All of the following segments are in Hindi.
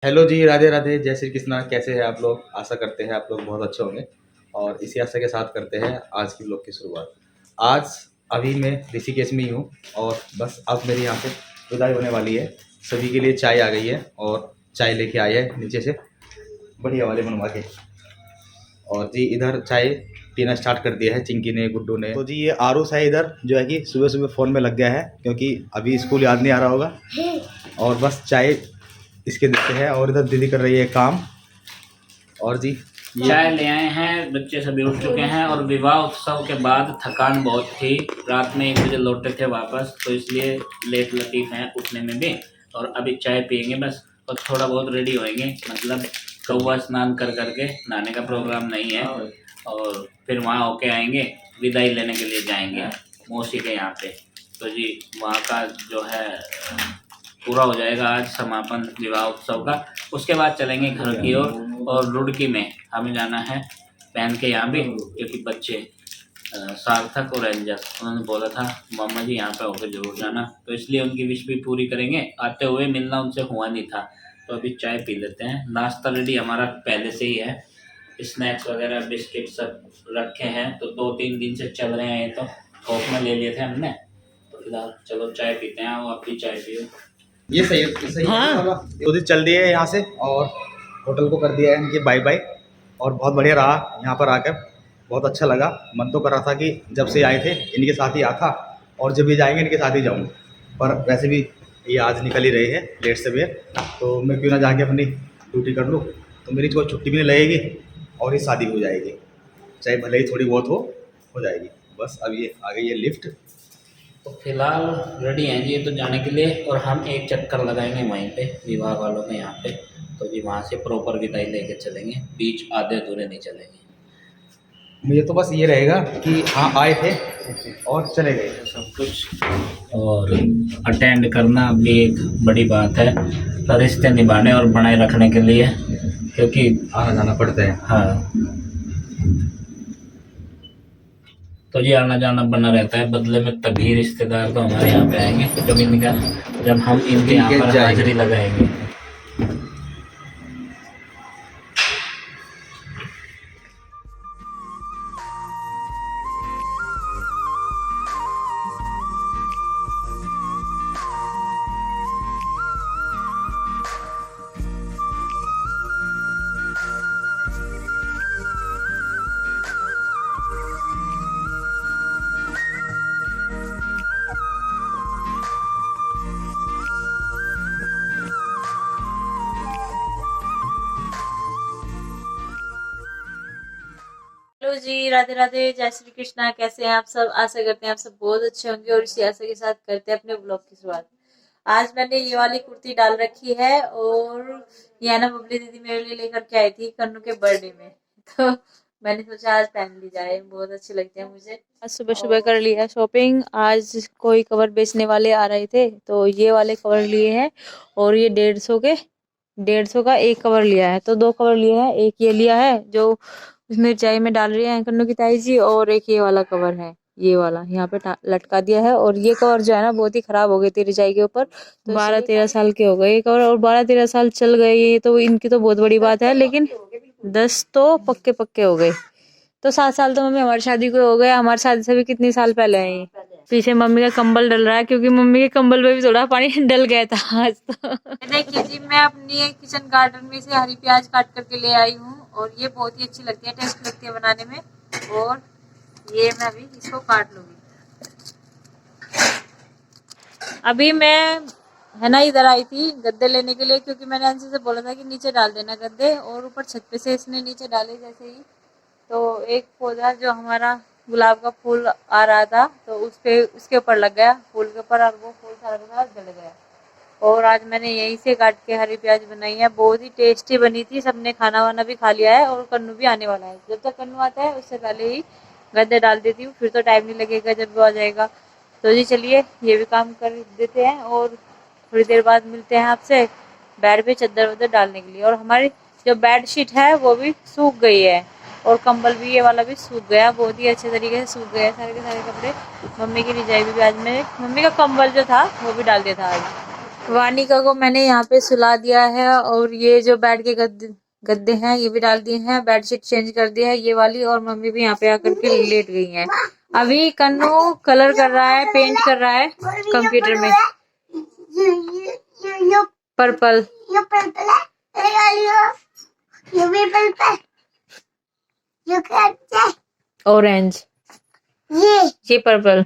हेलो जी, राधे राधे, जय श्री कृष्णा। कैसे हैं आप लोग? आशा करते हैं आप लोग बहुत अच्छे होंगे और इसी आशा के साथ करते हैं आज की ब्लॉग की शुरुआत। आज अभी मैं ऋषिकेश में ही हूँ और बस अब मेरी यहाँ से विदाई होने वाली है। सभी के लिए चाय आ गई है और चाय लेके आए हैं नीचे से बढ़िया वाले बनवा के। और जी इधर चाय पीना स्टार्ट कर दिया है चिंकी ने, गुड्डू ने। तो जी ये आरूस है इधर, जो है कि सुबह सुबह फ़ोन में लग गया है क्योंकि अभी स्कूल याद नहीं आ रहा होगा और बस चाय इसके देते हैं। और इधर दीदी कर रही है काम। और जी चाय ले आए हैं, बच्चे सभी उठ चुके हैं और विवाह उत्सव के बाद थकान बहुत थी। रात में 1 बजे लौटे थे वापस, तो इसलिए लेट लतीफ़ हैं उठने में भी। और अभी चाय पियेंगे बस और थोड़ा बहुत रेडी होएंगे, मतलब कौवा स्नान कर करके, नहाने का प्रोग्राम नहीं है। और फिर वहाँ होके आएंगे, विदाई लेने के लिए जाएंगे मौसी के यहाँ पे। तो जी वहाँ का जो है पूरा हो जाएगा आज समापन विवाह उत्सव का। उसके बाद चलेंगे घर की ओर। और रुड़की में हमें जाना है बहन के यहाँ भी, क्योंकि बच्चे सार्थक और एंजल उन्होंने बोला था मामा जी यहाँ पे होकर जरूर जाना, तो इसलिए उनकी विश भी पूरी करेंगे। आते हुए मिलना उनसे हुआ नहीं था, तो अभी चाय पी लेते हैं। नाश्ता रेडी हमारा पहले से ही है, स्नैक्स वगैरह बिस्किट सब रखे हैं, तो 2-3 दिन से चल रहे हैं। ये तो थोक में ले लिए थे हमने, तो फिलहाल चलो चाय पीते हैं। आप भी चाय पियो। ये सही है, सही है। तो जी चल दिए यहाँ से और होटल को कर दिया है इनकी बाय बाय। और बहुत बढ़िया रहा यहाँ पर आकर, बहुत अच्छा लगा। मन तो कर रहा था कि जब से आए थे इनके साथ ही आता और जब भी जाएंगे इनके साथ ही जाऊँ, पर वैसे भी ये आज निकल ही रहे हैं लेट से भी, तो मैं क्यों ना जाके अपनी ड्यूटी कर लूँ। तो मेरी जो छुट्टी भी नहीं लगेगी और ये शादी हो जाएगी, चाहे भले ही थोड़ी बहुत हो जाएगी। बस अब ये आ गई है लिफ्ट। तो फिलहाल रेडी हैं जी तो जाने के लिए, और हम एक चक्कर लगाएंगे वहीं पे विवाह वालों के यहाँ पे। तो जी वहाँ से प्रॉपर विदाई लेके चलेंगे, बीच आधे अधूरे नहीं चलेंगे। मुझे तो बस ये रहेगा कि हाँ आए थे और चले गए सब कुछ और अटेंड करना भी एक बड़ी बात है, रिश्ते निभाने और बनाए रखने के लिए, क्योंकि आना जाना पड़ता है। हाँ, तो ये आना जाना बना रहता है। बदले में तभी रिश्तेदार तो हमारे यहाँ पे आएंगे जब इनका, जब हम इनके यहाँ पर हाजिरी लगाएंगे। हेलो जी, राधे राधे, जय श्री कृष्णा। कैसे हैं आप सब? आशा करते हैं आप सब बहुत अच्छे होंगे और इसी आशा के साथ करते हैं अपने ब्लॉग की शुरुआत। आज मैंने ये वाली कुर्ती डाल रखी है और ये ना बबली दीदी मेरे लिए लेकर के आई थी कन्नू के बर्थडे में, तो मैंने सोचा आज पहन ली जाए, बहुत अच्छी लगती है मुझे। आज सुबह सुबह कर लिया शॉपिंग। आज कोई कवर बेचने वाले आ रहे थे तो ये वाले कवर लिए हैं और ये 150 का एक कवर लिया है, तो 2 कवर लिए हैं। एक ये लिया है जो उसमें चाय में डाल रही है कन्नू की ताई जी, और एक ये वाला कवर है, ये वाला यहाँ पे लटका दिया है। और ये कवर जो है ना बहुत ही खराब हो गई थी रिचाई के ऊपर, तो 12-13 साल के हो गए ये कवर, और 12-13 साल चल गए ये, तो इनकी तो बहुत बड़ी बात है, लेकिन 10 तो पक्के पक्के हो गए। तो 7 साल तो मम्मी हमारी शादी को हो गया, हमारी शादी से भी कितने साल पहले है ये। पीछे मम्मी का कंबल डल रहा है क्योंकि मम्मी के कंबल में भी थोड़ा पानी डल गया था आज तो। देखिए जी, मैं अपनी किचन गार्डन में से हरी प्याज काट करके ले आई हूँ और ये बहुत ही अच्छी लगती है, टेस्ट लगती है बनाने में। और ये मैं अभी इसको काट लूंगी। अभी मैं है ना इधर आई थी गद्दे लेने के लिए, क्योंकि मैंने अंशी से बोला था कि नीचे डाल देना गद्दे, और ऊपर छत पे से इसने नीचे डाले जैसे ही, तो एक पौधा जो हमारा गुलाब का फूल आ रहा था तो उसके ऊपर लग गया फूल के ऊपर, और वो फूल सारा का सारा जल गया। और आज मैंने यहीं से काट के हरी प्याज बनाई है, बहुत ही टेस्टी बनी थी। सबने खाना वाना भी खा लिया है और कन्नू भी आने वाला है। जब तक कन्नू आता है उससे पहले ही गद्दे डाल देती हूँ, फिर तो टाइम नहीं लगेगा जब वो आ जाएगा। तो जी चलिए ये भी काम कर देते हैं और थोड़ी देर बाद मिलते हैं आपसे बेड पे चादर वदर डालने के लिए। और हमारी जो बेड शीट है वो भी सूख गई है और कंबल भी ये वाला भी सूख गया, बहुत ही अच्छे तरीके से सूख गया सारे के सारे कपड़े। मम्मी की रजाई भी आज मैंने मम्मी का कंबल जो था वो भी डाल दिया था आज, वानिका को मैंने यहाँ पे सुला दिया है और ये जो बेड के गद्दे हैं ये भी डाल दिए हैं, बेडशीट चेंज कर दिया है ये वाली, और मम्मी भी यहाँ पे आकर के लेट गई हैं। अभी कन्नू कलर कर रहा है, पेंट कर रहा है कंप्यूटर में। पर्पल, ऑरेंज, ये पर्पल,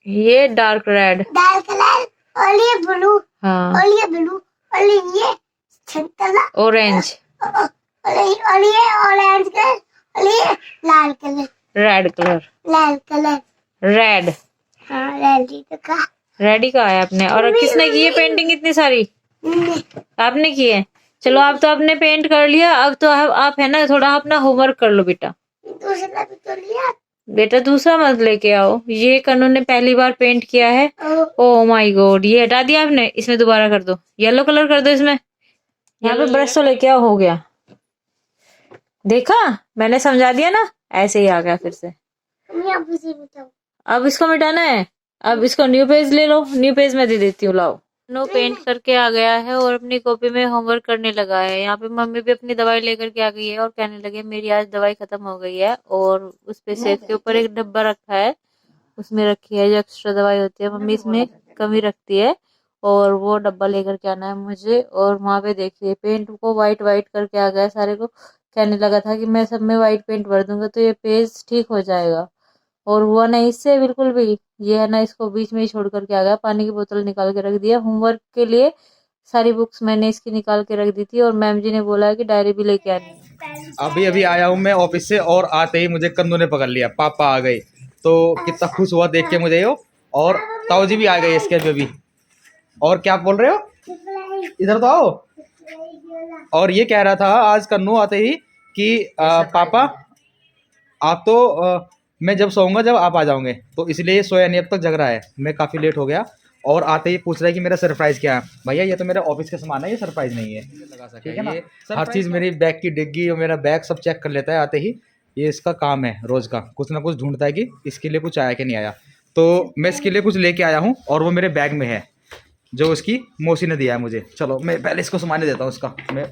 ये डार्क रेड, और ये ब्लू, हाँ, और ये ब्लू, और ये संतरा, ऑरेंज, और ये ऑरेंज कलर, और ये लाल कलर, रेड कलर, लाल कलर, रेड, हाँ रेड तो का रेडी का है आपने। और किसने की है पेंटिंग इतनी सारी? आपने की है। चलो आप तो आपने पेंट कर लिया, अब तो आप है ना थोड़ा अपना होमवर्क कर लो बेटा। दूसरा भी तो लिया। बेटा दूसरा मत लेके आओ, ये कन्नू ने पहली बार पेंट किया है। ओह माय गॉड, ये हटा दिया आपने, इसमें दोबारा कर दो, येलो कलर कर दो इसमें। यहाँ पे ब्रश तो लेके आओ, हो गया। देखा, मैंने समझा दिया ना, ऐसे ही आ गया फिर से। अब इसको मिटाना है, अब इसको न्यू पेज ले लो, न्यू पेज में दे देती हूँ, लाओ। नो पेंट करके आ गया है और अपनी कॉपी में होमवर्क करने लगा है। यहाँ पे मम्मी भी अपनी दवाई लेकर के आ गई है और कहने लगे मेरी आज दवाई खत्म हो गई है, और उस पे सेफ के ऊपर एक डब्बा रखा है, उसमें रखी है जो एक्स्ट्रा दवाई होती है, मम्मी इसमें कमी रखती है, और वो डब्बा लेकर के आना है मुझे। और वहाँ पे देखिए पेंट को व्हाइट व्हाइट करके आ गया सारे को। कहने लगा था कि मैं सब में व्हाइट पेंट भर दूंगा तो ये पेज ठीक हो जाएगा, और हुआ नहीं इससे बिल्कुल भी। ये है ना, इसको बीच में ही छोड़ करके आ गया। पानी की बोतल निकाल के रख दिया, होमवर्क के लिए सारी बुक्स मैंने इसकी निकाल के रख दी थी, और मैम जी ने बोला है कि डायरी भी लेके आनी है। अभी अभी आया हूँ मैं ऑफिस से, और आते ही मुझे कन्नू ने पकड़ लिया, पापा आ गए। तो कितना खुश हुआ देख के मुझे यो, और ताऊ जी भी आ गए इसके में भी। और क्या बोल रहे हो, इधर तो आओ। और ये कह रहा था आज कन्नू आते ही कि पापा आप तो मैं जब सोऊंगा जब आप आ जाओगे, तो इसलिए सोया नहीं, अब तक जग रहा है। मैं काफ़ी लेट हो गया, और आते ही पूछ रहा है कि मेरा सरप्राइज़ क्या है। भैया ये तो मेरे ऑफिस का सामान है, ये सरप्राइज़ नहीं है, ठीक है ना। हर चीज़ मेरी बैग की डिग्गी और मेरा बैग सब चेक कर लेता है आते ही। ये इसका काम है रोज़ का, कुछ ना कुछ ढूंढता है कि इसके लिए कुछ आया कि नहीं आया। तो मैं इसके लिए कुछ लेके आया हूँ, और वो मेरे बैग में है, जो उसकी मौसी ने दिया है मुझे। चलो मैं पहले इसको सामान देता हूँ उसका, मैं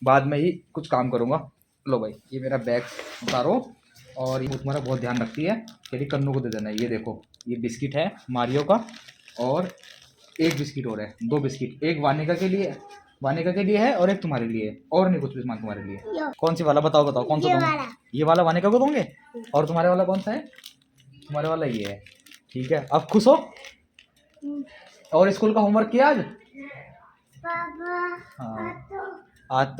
बाद में ही कुछ काम करूँगा। लो भाई, ये मेरा बैग उतारो, और ये तुम्हारा बहुत ध्यान रखती है, तेरी कन्नू को दे देना है। ये देखो, ये बिस्किट है मारियो का, और एक बिस्किट और है, 2 बिस्किट, एक वानिका के लिए है, और एक तुम्हारे लिए, और नहीं कुछ भी सामान तुम्हारे लिए। कौन सी वाला बताओ कौन सा दोगे? ये वाला वानिका को दोगे, और तुम्हारे वाला कौन सा है? तुम्हारे वाला ये है, ठीक है। अब खुश हो? और स्कूल का होमवर्क किया आज? हाँ, आज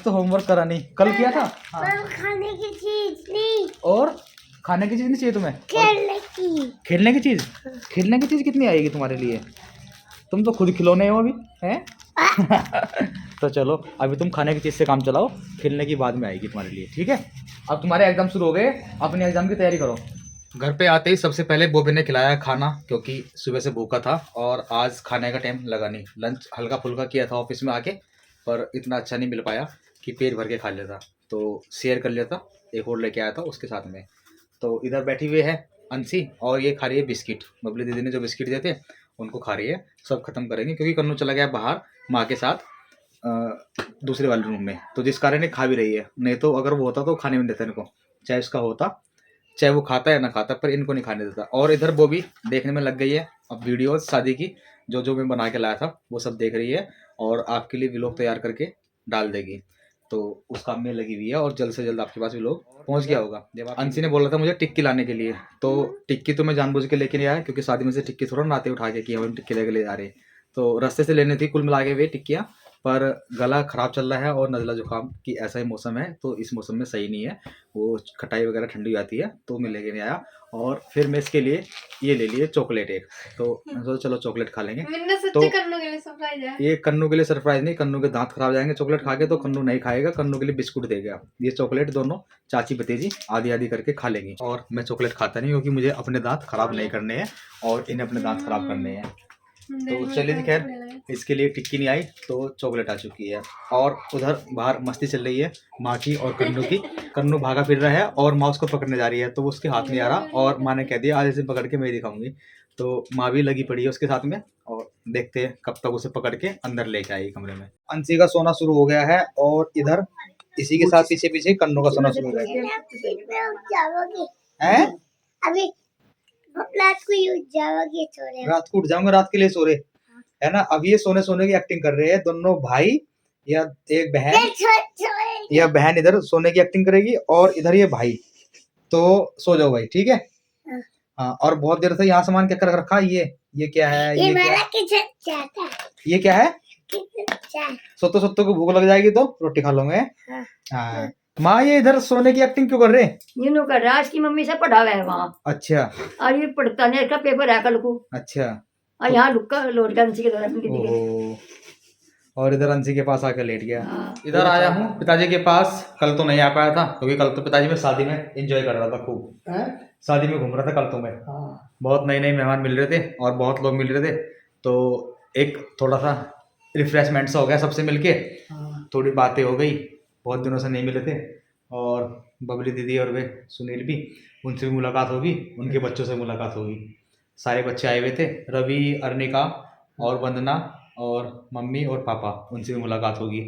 तो होमवर्क करा नहीं, कल किया था। हाँ। खाने की चीज नहीं, और खाने की चीज़ नहीं चाहिए तुम्हें? खेलने की चीज़। खेलने की चीज़ कितनी आएगी तुम्हारे लिए? तुम तो खुद खिलौने हो अभी, हैं? तो चलो अभी तुम खाने की चीज़ से काम चलाओ, खेलने की बाद में आएगी तुम्हारे लिए, ठीक है। अब तुम्हारे एग्ज़ाम शुरू हो गए, अपने एग्ज़ाम की तैयारी करो। घर पे आते ही सबसे पहले बॉबी ने खिलाया खाना, क्योंकि सुबह से भूखा था, और आज खाने का टाइम लगा नहीं। लंच हल्का फुल्का किया था ऑफिस में आके, पर इतना अच्छा नहीं मिल पाया कि पेट भर के खा लेता, तो शेयर कर लेता, एक और लेके आया था उसके साथ में। तो इधर बैठी हुई है अंशी, और ये खा रही है बिस्किट। बबली दीदी ने जो बिस्किट दिए थे उनको खा रही है, सब खत्म करेंगे, क्योंकि कन्नू चला गया बाहर माँ के साथ दूसरे वाले रूम में, तो जिस कारण ये खा भी रही है। नहीं तो अगर वो होता तो खाने में देता इनको, चाहे उसका होता, चाहे वो खाता है ना खाता, पर इनको नहीं खाने देता। और इधर बॉबी देखने में लग गई है अब वीडियो शादी की, जो मैं बना के लाया था वो सब देख रही है, और आपके लिए व्लॉग तैयार करके डाल देगी। तो उस काम में लगी हुई है, और जल्द से जल्द आपके पास व्लॉग पहुंच गया होगा। जब अंशी ने बोला था मुझे टिक्की लाने के लिए, तो टिक्की तो मैं जानबूझ के लेके नहीं आया, क्योंकि शादी में से टिक्की थोड़ा नाते उठा के कि हम टिक्की लेके ले जा रहे हैं। तो रास्ते से लेने थी कुल मिला के वे टिक्कियाँ, पर गला ख़राब चल रहा है और नज़ला जुकाम की ऐसा ही मौसम है, तो इस मौसम में सही नहीं है, वो खटाई वगैरह ठंडी हो जाती है, तो मैं लेके नहीं आया। और फिर मैं इसके लिए ये ले लिए चॉकलेट एक, तो मैं सोचा चलो चॉकलेट खा लेंगे। तो कन्नू के लिए सरप्राइज है। ये कन्नू के लिए सरप्राइज नहीं, कन्नू के दांत खराब हो जाएंगे चॉकलेट खा के, तो कन्नू नहीं खाएगा, कन्नू के लिए बिस्कुट देगा। ये चॉकलेट दोनों चाची भतीजी आधी आधी करके खा लेंगी, और मैं चॉकलेट खाता नहीं, क्योंकि मुझे अपने दांत खराब नहीं करने हैं, और इन्हें अपने दांत खराब करने हैं। तो चलिए खैर, इसके लिए टिक्की नहीं आई तो चॉकलेट आ चुकी है। और उधर बाहर मस्ती चल रही है माँ की और कन्नू की। कन्नू भागा फिर रहा है, और माँ उसको पकड़ने जा रही है, तो वो उसके हाथ नहीं आ रहा, और माँ ने कह दिया आज इसे पकड़ के मैं ही दिखाऊंगी। तो माँ भी लगी पड़ी है उसके साथ में, और देखते हैं कब तक उसे पकड़ के अंदर लेके आएगी कमरे में। अंशी का सोना शुरू हो गया है, और इधर इसी के साथ पीछे पीछे कन्नू का सोना शुरू हो गया मैं उठ जाओगी है। अभी रात को ही उठ जाओगी सोने। रात को उठ जाऊंगा, रात के लिए सो रहे है ना। अब ये सोने सोने की एक्टिंग कर रहे हैं दोनों भाई, या एक बहन, या बहन इधर सोने की एक्टिंग करेगी और इधर ये भाई। तो सो जाओ भाई, ठीक है। हाँ, और बहुत देर से यहाँ सामान क्या कर रखा है, ये क्या है, ये ये क्या मेरा है, किचन चाहता है ये क्या है। किचन सोते सोते को भूख लग जाएगी तो रोटी खा लूंगे। हाँ। हाँ माँ, ये इधर सोने की एक्टिंग क्यों कर रहे हैं। यूं कर रहा है, इसकी मम्मी से पढ़ा हुआ है वहाँ, अच्छा और ये पढ़ता नहीं, इसका पेपर है कल को, अच्छा। और यहाँ रुका लौट गया के दौरान की दिखे। ओहो, और इधर अंशी के पास आकर लेट गया। हाँ। इधर आया हूँ पिताजी के पास। कल तो नहीं आ पाया था क्योंकि कल तो पिताजी में शादी में एंजॉय कर रहा था खूब, शादी में घूम रहा था कल तो मैं। बहुत नए नए मेहमान मिल रहे थे और बहुत लोग मिल रहे थे, तो एक थोड़ा सा रिफ्रेशमेंट सा हो गया सबसे मिलके। थोड़ी बातें हो गई, बहुत दिनों से नहीं मिले थे। और बबली दीदी और वे सुनील भी, उनसे भी मुलाकात होगी, उनके बच्चों से मुलाकात होगी। सारे बच्चे आए हुए थे, रवि, अर्निका और वंदना और मम्मी और पापा, उनसे भी मुलाकात होगी।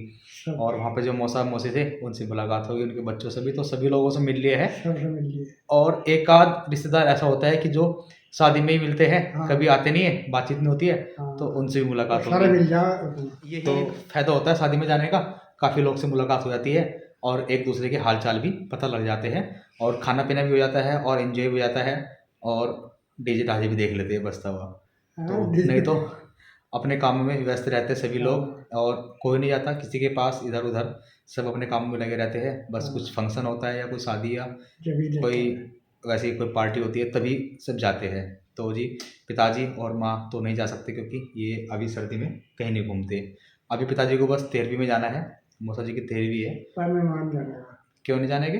और वहाँ पे जो मौसा मौसी थे उनसे मुलाकात होगी, उनके बच्चों से भी। तो सभी लोगों से मिल लिए है। और एक आध रिश्तेदार ऐसा होता है कि जो शादी में ही मिलते हैं, कभी आते नहीं है, बातचीत नहीं होती है, तो उनसे भी मुलाकात होगी। ये तो फायदा होता है शादी में जाने का, काफ़ी लोग से मुलाकात हो जाती है और एक दूसरे के हाल चाल भी पता लग जाते हैं, और खाना पीना भी हो जाता है और एंजॉय भी हो जाता है, और डीजे डाजे भी देख लेते हैं बजता हुआ। तो नहीं तो अपने काम में व्यस्त रहते सभी लोग, और कोई नहीं जाता किसी के पास इधर उधर, सब अपने काम में लगे रहते हैं। बस कुछ फंक्शन होता है या कोई शादी या कोई वैसी कोई पार्टी होती है तभी सब जाते हैं। तो जी पिताजी और माँ तो नहीं जा सकते क्योंकि ये अभी सर्दी में कहीं नहीं घूमते। अभी पिताजी को बस 13वीं में जाना है, मौसा जी की 13वीं है। क्यों नहीं जाने के?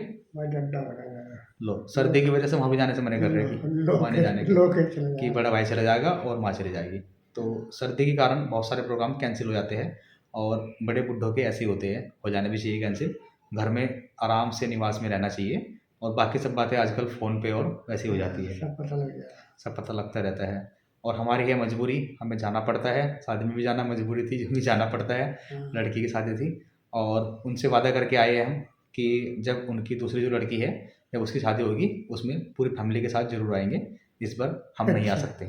लो, सर्दी की वजह से वहाँ भी जाने से मना कर रहे हैं कि वहाँ नहीं जाने के, कि बड़ा भाई चला जाएगा और माँ चली जाएगी। तो सर्दी के कारण बहुत सारे प्रोग्राम कैंसिल हो जाते हैं, और बड़े बुड्ढों के ऐसे ही होते हैं, हो जाने भी चाहिए कैंसिल। घर में आराम से निवास में रहना चाहिए, और बाकी सब बातें आजकल फ़ोन पे और वैसे हो जाती है, सब पता लगता रहता है। और हमारी है मजबूरी, हमें जाना पड़ता है। शादी में भी जाना मजबूरी थी, जो भी जाना पड़ता है, लड़की की शादी थी। और उनसे वादा करके आए हैं हम कि जब उनकी दूसरी जो लड़की है, जब उसकी शादी होगी, उसमें पूरी फैमिली के साथ जरूर आएंगे। इस बार हम नहीं आ सकते।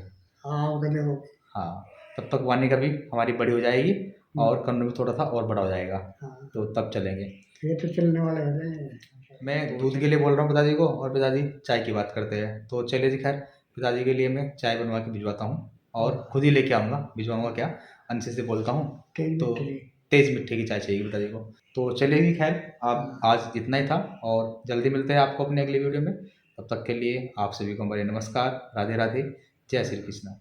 हाँ, तब तक वानी का भी हमारी बड़ी हो जाएगी और कन्नू भी थोड़ा सा और बड़ा हो जाएगा, तो तब चलेंगे। ये तो चलने वाले हो जाएंगे। मैं दूध के लिए बोल रहा हूँ पिताजी को, और पिताजी चाय की बात करते हैं। तो चलिए जी, खैर पिताजी के लिए मैं चाय बनवा के भिजवाता हूँ, और खुद ही लेके आऊँगा, भिजवाऊँगा क्या, अंशी से बोलता हूँ। तो तेज़ मिट्टी की चाय चाहिए पिताजी को। तो चलिए जी, खैर आप आज इतना ही था, और जल्दी मिलते हैं आपको अपने अगले वीडियो में। तब तक के लिए आप सभी को हमारे नमस्कार, राधे राधे, जय श्री कृष्ण।